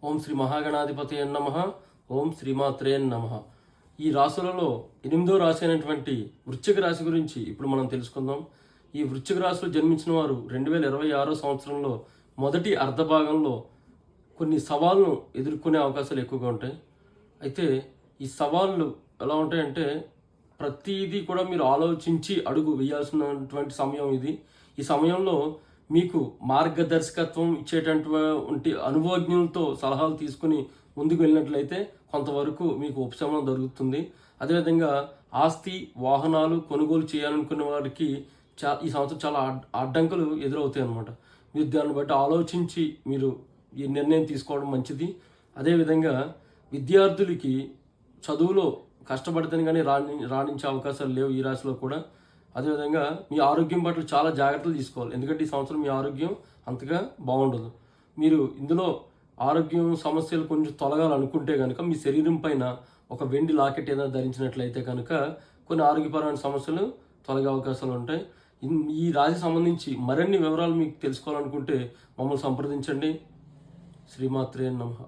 ఓం శ్రీ మహాగణాధిపతయ నమః. ఓం శ్రీమాత్రే నమః. ఈ రాశులలో 8వ రాశి అయినటువంటి వృశ్చిక రాశి గురించి ఇప్పుడు మనం తెలుసుకుందాం. ఈ వృశ్చిక రాశిలో జన్మించిన వారు 2026 సంవత్సరంలో మొదటి అర్ధభాగంలో కొన్ని సవాళ్ళను ఎదుర్కొనే అవకాశాలు ఎక్కువగా ఉంటాయి. అయితే ఈ సవాళ్ళు ఎలా ఉంటాయంటే ప్రతిదీ కూడా మీరు ఆలోచించి అడుగు వేయాల్సినటువంటి సమయం ఇది. ఈ సమయంలో మీకు మార్గదర్శకత్వం ఇచ్చేటటువంటి అనుభవజ్ఞులతో సలహాలు తీసుకుని ముందుకు వెళ్ళినట్లయితే కొంతవరకు మీకు ఉపశమనం దొరుకుతుంది. అదేవిధంగా ఆస్తి వాహనాలు కొనుగోలు చేయాలనుకునే వారికి ఈ సంవత్సరం చాలా అడ్డంకులు ఎదురవుతాయి అన్నమాట. మీరు దాన్ని బట్టి ఆలోచించి మీరు ఈ నిర్ణయం తీసుకోవడం మంచిది. అదేవిధంగా విద్యార్థులకి చదువులో కష్టపడితేనే కానీ రాణించే అవకాశాలు లేవు ఈ రాశిలో కూడా. అదేవిధంగా మీ ఆరోగ్యం పట్ల చాలా జాగ్రత్తలు తీసుకోవాలి. ఎందుకంటే ఈ సంవత్సరం మీ ఆరోగ్యం అంతగా బాగుండదు. మీరు ఇందులో ఆరోగ్యం సమస్యలు కొంచెం తొలగాలనుకుంటే కనుక మీ శరీరం పైన ఒక వెండి లాకెట్ ఏదైనా ధరించినట్లయితే కనుక కొన్ని ఆరోగ్యపరమైన సమస్యలు తొలగే అవకాశాలు ఉంటాయి. ఈ రాశి సంబంధించి మరిన్ని వివరాలు మీకు తెలుసుకోవాలనుకుంటే మమ్మల్ని సంప్రదించండి. శ్రీమాత్రే నమః.